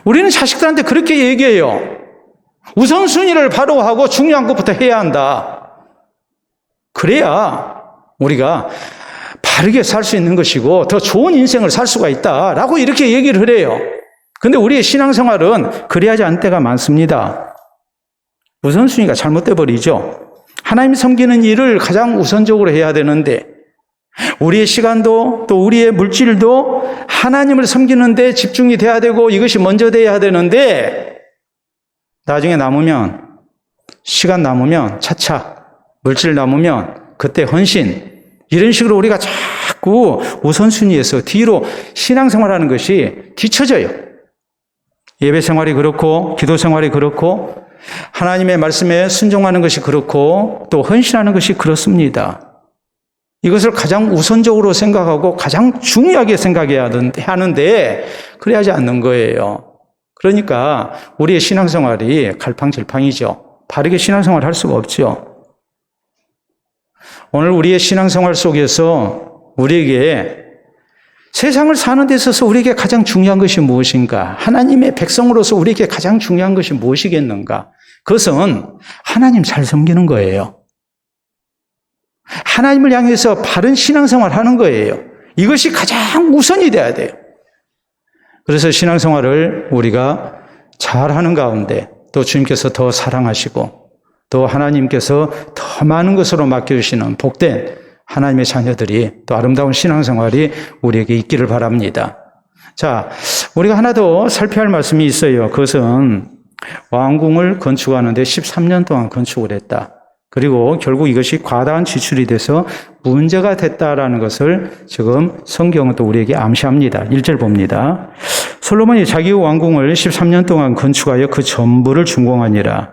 A: 우리는 자식들한테 그렇게 얘기해요. 우선순위를 바로 하고 중요한 것부터 해야 한다. 그래야 우리가 바르게 살 수 있는 것이고 더 좋은 인생을 살 수가 있다라고 이렇게 얘기를 해요. 근데 우리의 신앙생활은 그래야지 않을 때가 많습니다. 우선순위가 잘못돼 버리죠. 하나님 섬기는 일을 가장 우선적으로 해야 되는데, 우리의 시간도 또 우리의 물질도 하나님을 섬기는 데 집중이 돼야 되고 이것이 먼저 돼야 되는데, 나중에 남으면, 시간 남으면 차차, 물질 남으면 그때 헌신, 이런 식으로 우리가 자꾸 우선순위에서 뒤로 신앙생활하는 것이 뒤처져요. 예배 생활이 그렇고 기도 생활이 그렇고 하나님의 말씀에 순종하는 것이 그렇고 또 헌신하는 것이 그렇습니다. 이것을 가장 우선적으로 생각하고 가장 중요하게 생각해야 하는데 그래야지 않는 거예요. 그러니까 우리의 신앙생활이 갈팡질팡이죠. 바르게 신앙생활을 할 수가 없죠. 오늘 우리의 신앙생활 속에서 우리에게 세상을 사는 데 있어서 우리에게 가장 중요한 것이 무엇인가? 하나님의 백성으로서 우리에게 가장 중요한 것이 무엇이겠는가? 그것은 하나님 잘 섬기는 거예요. 하나님을 향해서 바른 신앙생활을 하는 거예요. 이것이 가장 우선이 돼야 돼요. 그래서 신앙생활을 우리가 잘하는 가운데 또 주님께서 더 사랑하시고 또 하나님께서 더 많은 것으로 맡겨주시는 복된 하나님의 자녀들이 또 아름다운 신앙생활이 우리에게 있기를 바랍니다. 자, 우리가 하나 더 살펴야 할 말씀이 있어요. 그것은 왕궁을 건축하는데 13년 동안 건축을 했다. 그리고 결국 이것이 과다한 지출이 돼서 문제가 됐다라는 것을 지금 성경은 또 우리에게 암시합니다. 1절 봅니다. 솔로몬이 자기 왕궁을 13년 동안 건축하여 그 전부를 준공하니라.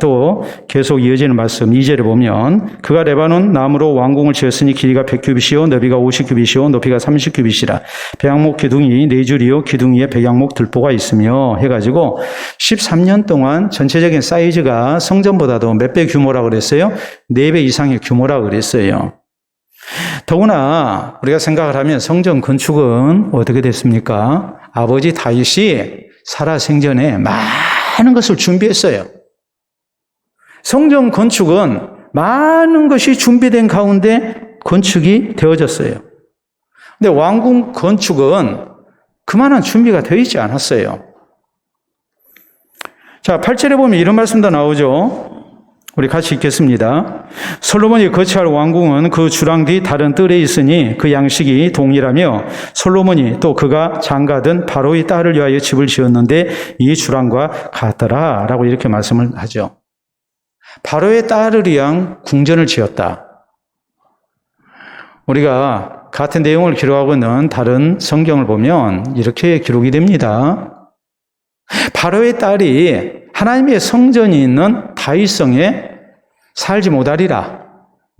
A: 또 계속 이어지는 말씀 2절에 보면 그가 레바논 나무로 왕궁을 지었으니 길이가 100규빗이요 너비가 50규빗이요 높이가 30규빗이라 백향목 기둥이 4줄이요 기둥 위에 백향목 들보가 있으며 해가지고 13년 동안 전체적인 사이즈가 성전보다도 몇 배 규모라고 그랬어요? 4배 이상의 규모라고 그랬어요. 더구나 우리가 생각을 하면 성전 건축은 어떻게 됐습니까? 아버지 다윗이 살아생전에 많은 것을 준비했어요. 성전 건축은 많은 것이 준비된 가운데 건축이 되어졌어요. 근데 왕궁 건축은 그만한 준비가 되어 있지 않았어요. 자, 8절에 보면 이런 말씀도 나오죠. 우리 같이 읽겠습니다. 솔로몬이 거처할 왕궁은 그 주랑 뒤 다른 뜰에 있으니 그 양식이 동일하며 솔로몬이 또 그가 장가든 바로의 딸을 위하여 집을 지었는데 이 주랑과 같더라 라고 이렇게 말씀을 하죠. 바로의 딸을 위한 궁전을 지었다. 우리가 같은 내용을 기록하고 있는 다른 성경을 보면 이렇게 기록이 됩니다. 바로의 딸이 하나님의 성전이 있는 다윗성에 살지 못하리라.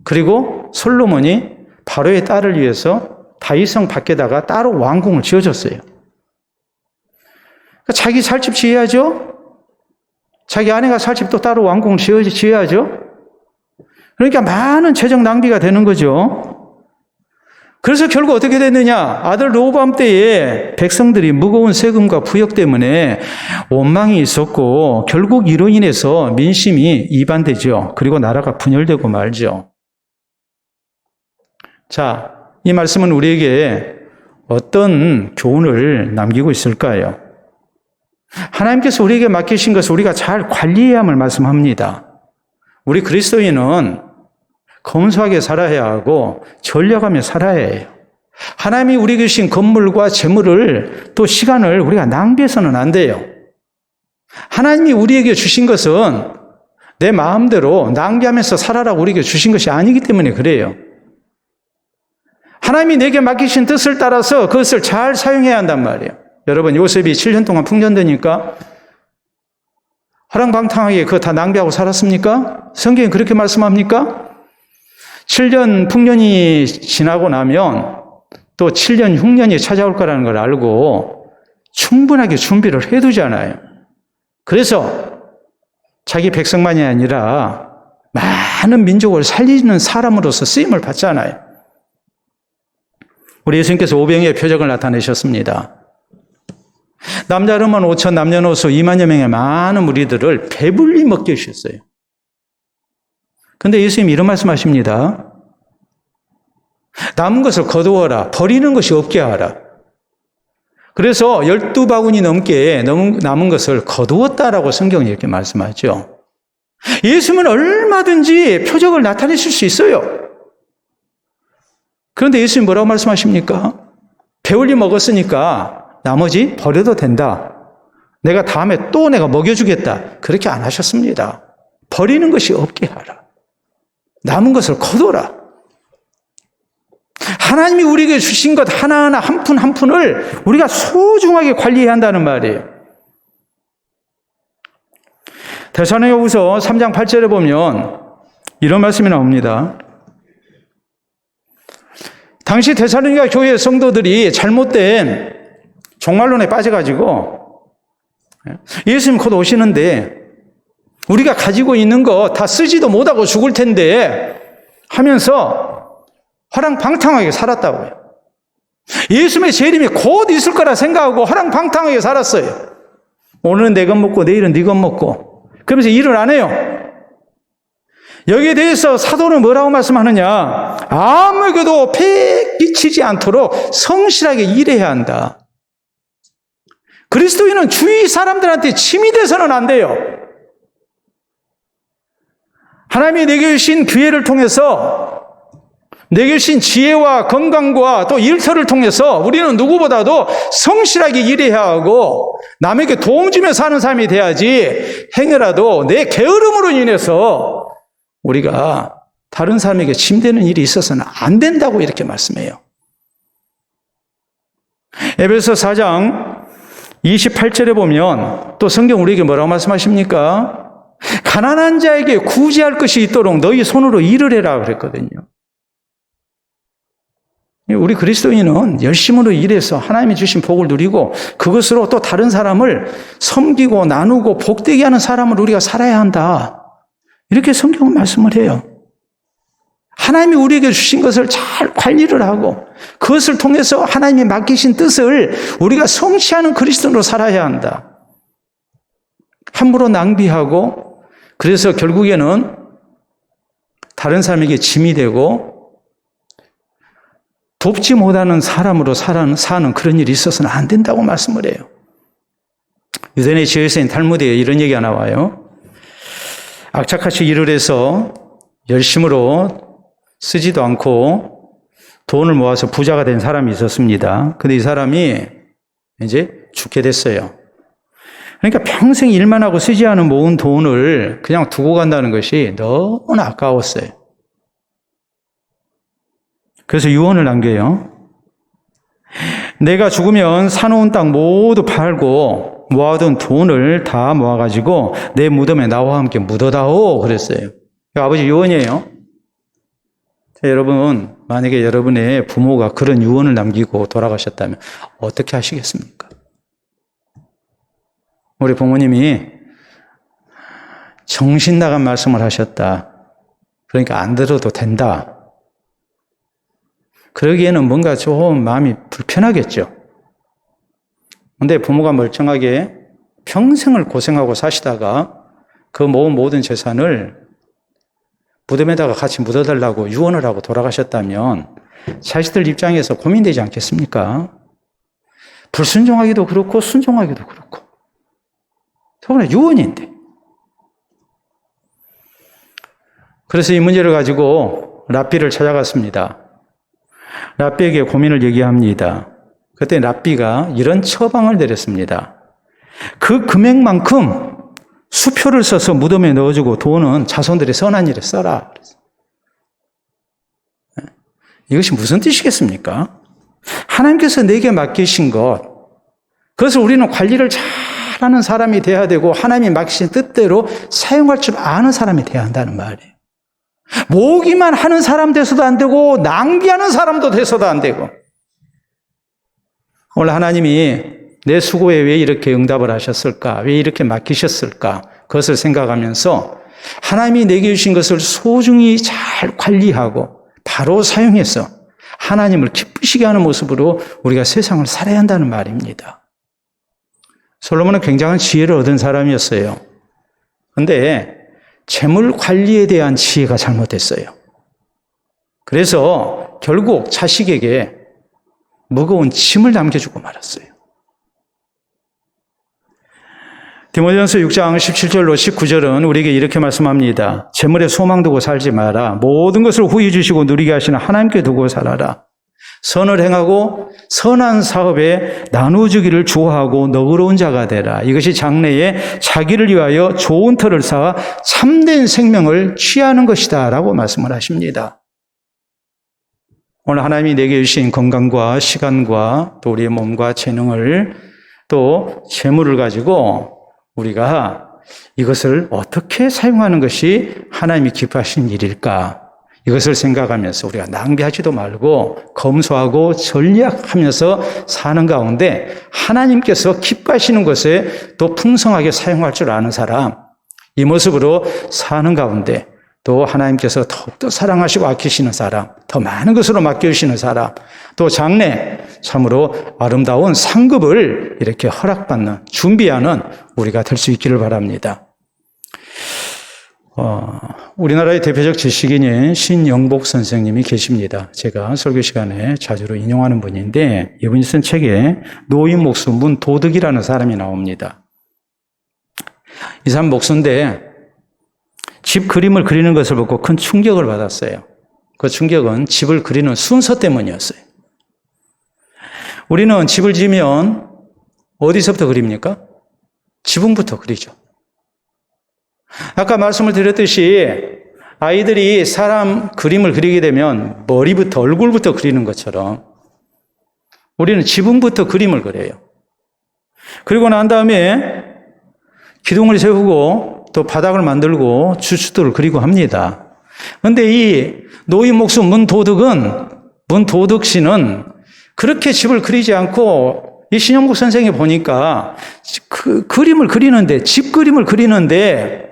A: 그리고 솔로몬이 바로의 딸을 위해서 다윗성 밖에다가 따로 왕궁을 지어줬어요. 자기 살 집 지어야죠. 자기 아내가 살 집도 따로 왕궁을 지어야죠. 그러니까 많은 재정 낭비가 되는 거죠. 그래서 결국 어떻게 됐느냐? 아들 르호보암 때에 백성들이 무거운 세금과 부역 때문에 원망이 있었고 결국 이로 인해서 민심이 이반되죠. 그리고 나라가 분열되고 말죠. 자, 이 말씀은 우리에게 어떤 교훈을 남기고 있을까요? 하나님께서 우리에게 맡기신 것을 우리가 잘 관리해야 함을 말씀합니다. 우리 그리스도인은 검소하게 살아야 하고 전략하며 살아야 해요. 하나님이 우리에게 주신 건물과 재물을 또 시간을 우리가 낭비해서는 안 돼요. 하나님이 우리에게 주신 것은 내 마음대로 낭비하면서 살아라고 우리에게 주신 것이 아니기 때문에 그래요. 하나님이 내게 맡기신 뜻을 따라서 그것을 잘 사용해야 한단 말이에요. 여러분, 요셉이 7년 동안 풍년되니까 허랑방탕하게 그거 다 낭비하고 살았습니까? 성경이 그렇게 말씀합니까? 7년 풍년이 지나고 나면 또 7년 흉년이 찾아올 거라는 걸 알고 충분하게 준비를 해두잖아요. 그래서 자기 백성만이 아니라 많은 민족을 살리는 사람으로서 쓰임을 받잖아요. 우리 예수님께서 오병이의 표적을 나타내셨습니다. 남자로만 5천, 남녀노소 2만여 명의 많은 무리들을 배불리 먹게 해주셨어요. 근데 예수님이 이런 말씀하십니다. 남은 것을 거두어라. 버리는 것이 없게 하라. 그래서 12바구니 넘게 남은 것을 거두었다라고 성경이 이렇게 말씀하죠. 예수님은 얼마든지 표적을 나타내실 수 있어요. 그런데 예수님 뭐라고 말씀하십니까? 배불리 먹었으니까 나머지 버려도 된다. 내가 다음에 또 내가 먹여주겠다. 그렇게 안 하셨습니다. 버리는 것이 없게 하라. 남은 것을 거둬라. 하나님이 우리에게 주신 것 하나하나 한 푼 한 푼을 우리가 소중하게 관리해야 한다는 말이에요. 데살로니가후서 3장 8절에 보면 이런 말씀이 나옵니다. 당시 데살로니가 교회 성도들이 잘못된 종말론에 빠져가지고 예수님 곧 오시는데 우리가 가지고 있는 거 다 쓰지도 못하고 죽을 텐데 하면서 허랑방탕하게 살았다고요. 예수님의 재림이 곧 있을 거라 생각하고 허랑방탕하게 살았어요. 오늘은 내 것 먹고 내일은 네 것 먹고 그러면서 일을 안 해요. 여기에 대해서 사도는 뭐라고 말씀하느냐? 아무에게도 폐 끼치지 않도록 성실하게 일해야 한다. 그리스도인은 주위 사람들한테 침이 돼서는 안 돼요. 하나님이 내게 주신 기회를 통해서 내게 주신 지혜와 건강과 또 일터를 통해서 우리는 누구보다도 성실하게 일해야 하고 남에게 도움 주며 사는 삶이 돼야지 행여라도 내 게으름으로 인해서 우리가 다른 사람에게 침대는 일이 있어서는 안 된다고 이렇게 말씀해요. 에베소 4장 28절에 보면 또 성경 우리에게 뭐라고 말씀하십니까? 가난한 자에게 구제할 것이 있도록 너희 손으로 일을 해라 그랬거든요. 우리 그리스도인은 열심으로 일해서 하나님이 주신 복을 누리고 그것으로 또 다른 사람을 섬기고 나누고 복되게 하는 사람을 우리가 살아야 한다. 이렇게 성경은 말씀을 해요. 하나님이 우리에게 주신 것을 잘 관리를 하고 그것을 통해서 하나님이 맡기신 뜻을 우리가 성취하는 그리스도인으로 살아야 한다. 함부로 낭비하고 그래서 결국에는 다른 사람에게 짐이 되고 돕지 못하는 사람으로 사는 그런 일이 있어서는 안 된다고 말씀을 해요. 유대인의 지혜서인 탈무드에 이런 얘기가 나와요. 악착같이 일을 해서 열심으로 쓰지도 않고 돈을 모아서 부자가 된 사람이 있었습니다. 근데 이 사람이 이제 죽게 됐어요. 그러니까 평생 일만 하고 쓰지 않은 모은 돈을 그냥 두고 간다는 것이 너무나 아까웠어요. 그래서 유언을 남겨요. 내가 죽으면 사놓은 땅 모두 팔고 모아둔 돈을 다 모아가지고 내 무덤에 나와 함께 묻어다오 그랬어요. 아버지 유언이에요. 자, 여러분 만약에 여러분의 부모가 그런 유언을 남기고 돌아가셨다면 어떻게 하시겠습니까? 우리 부모님이 정신 나간 말씀을 하셨다. 그러니까 안 들어도 된다. 그러기에는 뭔가 좀 마음이 불편하겠죠. 그런데 부모가 멀쩡하게 평생을 고생하고 사시다가 그 모은 모든 재산을 무덤에다가 같이 묻어달라고 유언을 하고 돌아가셨다면 자식들 입장에서 고민되지 않겠습니까? 불순종하기도 그렇고 순종하기도 그렇고. 더구나 유언인데. 그래서 이 문제를 가지고 랍비를 찾아갔습니다. 랍비에게 고민을 얘기합니다. 그때 랍비가 이런 처방을 내렸습니다. 그 금액만큼 수표를 써서 무덤에 넣어주고 돈은 자손들의 선한 일에 써라. 이것이 무슨 뜻이겠습니까? 하나님께서 내게 맡기신 것, 그것을 우리는 관리를 잘하는 사람이 돼야 되고 하나님이 맡기신 뜻대로 사용할 줄 아는 사람이 돼야 한다는 말이에요. 모으기만 하는 사람 돼서도 안 되고 낭비하는 사람도 돼서도 안 되고. 오늘 하나님이 내 수고에 왜 이렇게 응답을 하셨을까? 왜 이렇게 맡기셨을까? 그것을 생각하면서 하나님이 내게 주신 것을 소중히 잘 관리하고 바로 사용해서 하나님을 기쁘시게 하는 모습으로 우리가 세상을 살아야 한다는 말입니다. 솔로몬은 굉장한 지혜를 얻은 사람이었어요. 그런데 재물 관리에 대한 지혜가 잘못됐어요. 그래서 결국 자식에게 무거운 짐을 남겨주고 말았어요. 디모데전서 6장 17절로 19절은 우리에게 이렇게 말씀합니다. 재물에 소망 두고 살지 마라. 모든 것을 후히 주시고 누리게 하시는 하나님께 두고 살아라. 선을 행하고 선한 사업에 나누어주기를 좋아하고 너그러운 자가 되라. 이것이 장래에 자기를 위하여 좋은 터를 쌓아 참된 생명을 취하는 것이다 라고 말씀을 하십니다. 오늘 하나님이 내게 주신 건강과 시간과 또 우리의 몸과 재능을 또 재물을 가지고 우리가 이것을 어떻게 사용하는 것이 하나님이 기뻐하시는 일일까? 이것을 생각하면서 우리가 낭비하지도 말고 검소하고 전략하면서 사는 가운데 하나님께서 기뻐하시는 것에 또 풍성하게 사용할 줄 아는 사람, 이 모습으로 사는 가운데 또 하나님께서 더욱더 사랑하시고 아끼시는 사람, 더 많은 것으로 맡겨주시는 사람, 또 장래 참으로 아름다운 상급을 이렇게 허락받는, 준비하는 우리가 될 수 있기를 바랍니다. 우리나라의 대표적 지식인인 신영복 선생님이 계십니다. 제가 설교 시간에 자주로 인용하는 분인데 이분이 쓴 책에 노인 목수 문도덕이라는 사람이 나옵니다. 이 사람 목수인데 집 그림을 그리는 것을 보고 큰 충격을 받았어요. 그 충격은 집을 그리는 순서 때문이었어요. 우리는 집을 지으면 어디서부터 그립니까? 지붕부터 그리죠. 아까 말씀을 드렸듯이 아이들이 사람 그림을 그리게 되면 머리부터 얼굴부터 그리는 것처럼 우리는 지붕부터 그림을 그려요. 그리고 난 다음에 기둥을 세우고 또 바닥을 만들고 주춧돌을 그리고 합니다. 그런데 이 노인 목수 문도덕 씨는 그렇게 집을 그리지 않고 이 신영국 선생이 보니까 그 그림을 그리는데, 집 그림을 그리는데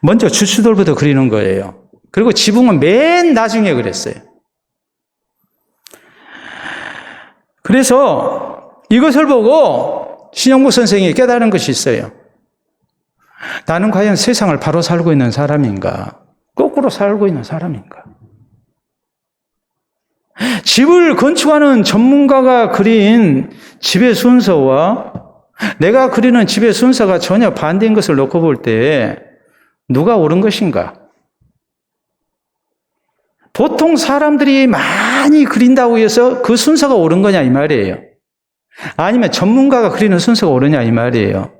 A: 먼저 주춧돌부터 그리는 거예요. 그리고 지붕은 맨 나중에 그랬어요. 그래서 이것을 보고 신영국 선생이 깨달은 것이 있어요. 나는 과연 세상을 바로 살고 있는 사람인가? 거꾸로 살고 있는 사람인가? 집을 건축하는 전문가가 그린 집의 순서와 내가 그리는 집의 순서가 전혀 반대인 것을 놓고 볼 때 누가 옳은 것인가? 보통 사람들이 많이 그린다고 해서 그 순서가 옳은 거냐 이 말이에요. 아니면 전문가가 그리는 순서가 옳으냐 이 말이에요.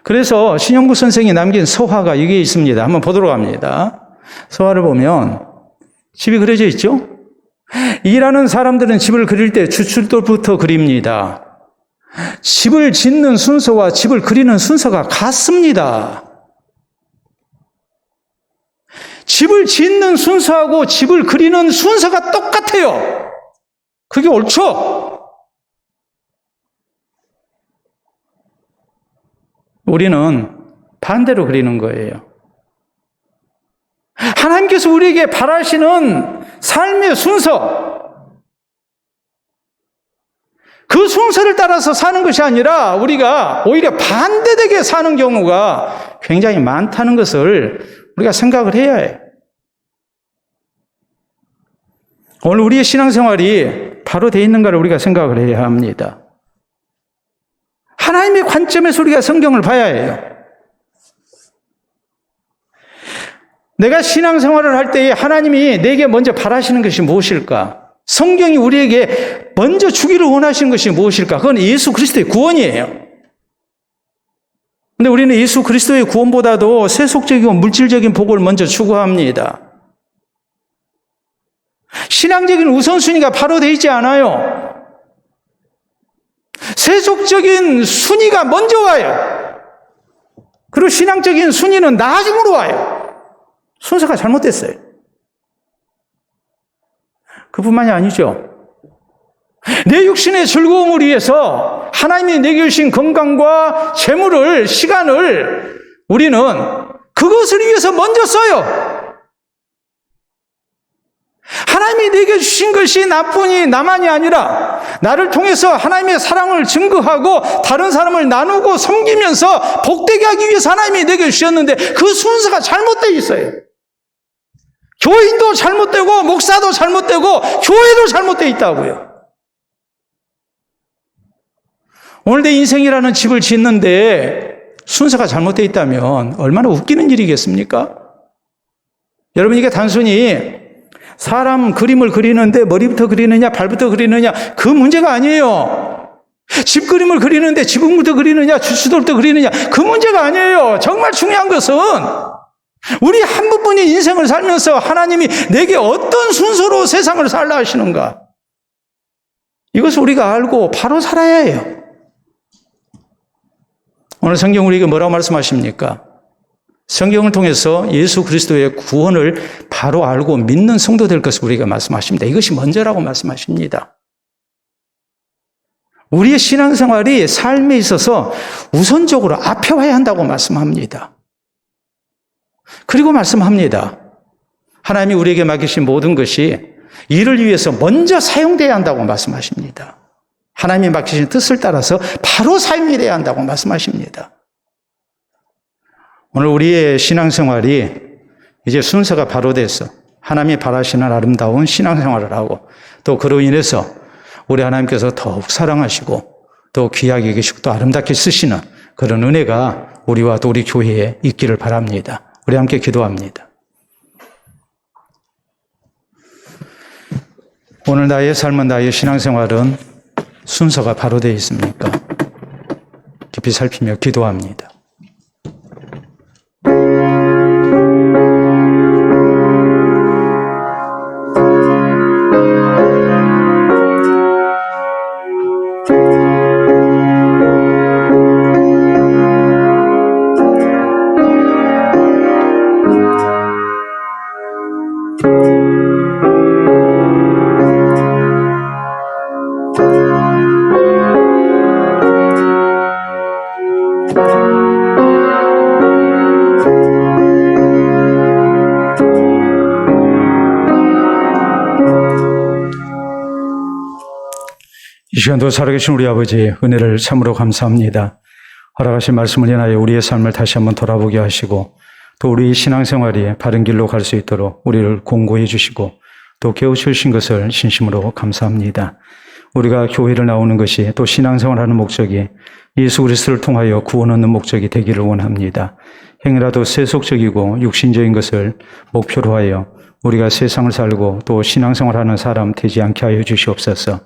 A: 그래서 신영국 선생이 남긴 서화가 이게 있습니다. 한번 보도록 합니다. 서화를 보면 집이 그려져 있죠? 일하는 사람들은 집을 그릴 때 주춧돌부터 그립니다. 집을 짓는 순서와 집을 그리는 순서가 같습니다. 집을 짓는 순서하고 집을 그리는 순서가 똑같아요. 그게 옳죠? 우리는 반대로 그리는 거예요. 하나님께서 우리에게 바라시는 삶의 순서, 그 순서를 따라서 사는 것이 아니라 우리가 오히려 반대되게 사는 경우가 굉장히 많다는 것을 우리가 생각을 해야 해요. 오늘 우리의 신앙생활이 바로 되어 있는가를 우리가 생각을 해야 합니다. 하나님의 관점에서 우리가 성경을 봐야 해요. 내가 신앙생활을 할 때에 하나님이 내게 먼저 바라시는 것이 무엇일까? 성경이 우리에게 먼저 주기를 원하시는 것이 무엇일까? 그건 예수 그리스도의 구원이에요. 그런데 우리는 예수 그리스도의 구원보다도 세속적이고 물질적인 복을 먼저 추구합니다. 신앙적인 우선순위가 바로 되어 있지 않아요. 세속적인 순위가 먼저 와요. 그리고 신앙적인 순위는 나중으로 와요. 순서가 잘못됐어요. 그뿐만이 아니죠. 내 육신의 즐거움을 위해서 하나님이 내게 주신 건강과 재물을, 시간을 우리는 그것을 위해서 먼저 써요. 하나님이 내게 주신 것이 나뿐이 나만이 아니라 나를 통해서 하나님의 사랑을 증거하고 다른 사람을 나누고 섬기면서 복되게 하기 위해서 하나님이 내게 주셨는데 그 순서가 잘못되어 있어요. 교인도 잘못되고 목사도 잘못되고 교회도 잘못되어 있다고요. 오늘 내 인생이라는 집을 짓는데 순서가 잘못되어 있다면 얼마나 웃기는 일이겠습니까? 여러분, 이게 단순히 사람 그림을 그리는데 머리부터 그리느냐 발부터 그리느냐 그 문제가 아니에요. 집 그림을 그리는데 지붕부터 그리느냐 주춧돌부터 그리느냐 그 문제가 아니에요. 정말 중요한 것은 우리 한 분뿐인 인생을 살면서 하나님이 내게 어떤 순서로 세상을 살라 하시는가, 이것을 우리가 알고 바로 살아야 해요. 오늘 성경 우리에게 뭐라고 말씀하십니까? 성경을 통해서 예수 그리스도의 구원을 바로 알고 믿는 성도 될 것을 우리가 말씀하십니다. 이것이 먼저라고 말씀하십니다. 우리의 신앙생활이 삶에 있어서 우선적으로 앞에 와야 한다고 말씀합니다. 그리고 말씀합니다. 하나님이 우리에게 맡기신 모든 것이 이를 위해서 먼저 사용돼야 한다고 말씀하십니다. 하나님이 맡기신 뜻을 따라서 바로 사용이 돼야 한다고 말씀하십니다. 오늘 우리의 신앙생활이 이제 순서가 바로 돼서 하나님이 바라시는 아름다운 신앙생활을 하고 또 그로 인해서 우리 하나님께서 더욱 사랑하시고 또 귀하게 계시고 또 아름답게 쓰시는 그런 은혜가 우리와 또 우리 교회에 있기를 바랍니다. 우리 함께 기도합니다. 오늘 나의 삶은, 나의 신앙생활은 순서가 바로 되어 있습니까? 깊이 살피며 기도합니다. 이 시간도 살아계신 우리 아버지 은혜를 참으로 감사합니다. 허락하신 말씀을 인하여 우리의 삶을 다시 한번 돌아보게 하시고 또 우리 신앙생활이 바른 길로 갈 수 있도록 우리를 공고해 주시고 또 깨우치신 것을 진심으로 감사합니다. 우리가 교회를 나오는 것이 또 신앙생활하는 목적이 예수 그리스도를 통하여 구원 얻는 목적이 되기를 원합니다. 행여라도 세속적이고 육신적인 것을 목표로 하여 우리가 세상을 살고 또 신앙생활하는 사람 되지 않게 하여 주시옵소서.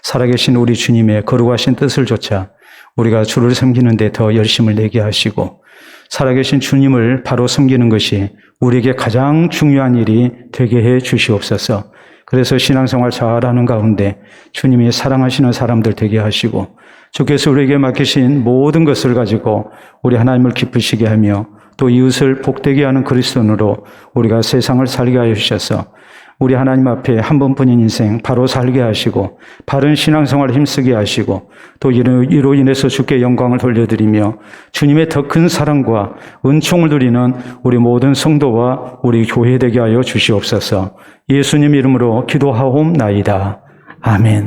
A: 살아계신 우리 주님의 거룩하신 뜻을 좇아 우리가 주를 섬기는 데 더 열심을 내게 하시고 살아계신 주님을 바로 섬기는 것이 우리에게 가장 중요한 일이 되게 해 주시옵소서. 그래서 신앙생활 잘하는 가운데 주님이 사랑하시는 사람들 되게 하시고 주께서 우리에게 맡기신 모든 것을 가지고 우리 하나님을 기쁘시게 하며 또 이웃을 복되게 하는 그리스도인으로 우리가 세상을 살게 하여 주셔서 우리 하나님 앞에 한 번뿐인 인생 바로 살게 하시고 바른 신앙생활을 힘쓰게 하시고 또 이로 인해서 주께 영광을 돌려드리며 주님의 더 큰 사랑과 은총을 누리는 우리 모든 성도와 우리 교회 되게 하여 주시옵소서. 예수님 이름으로 기도하옵나이다. 아멘.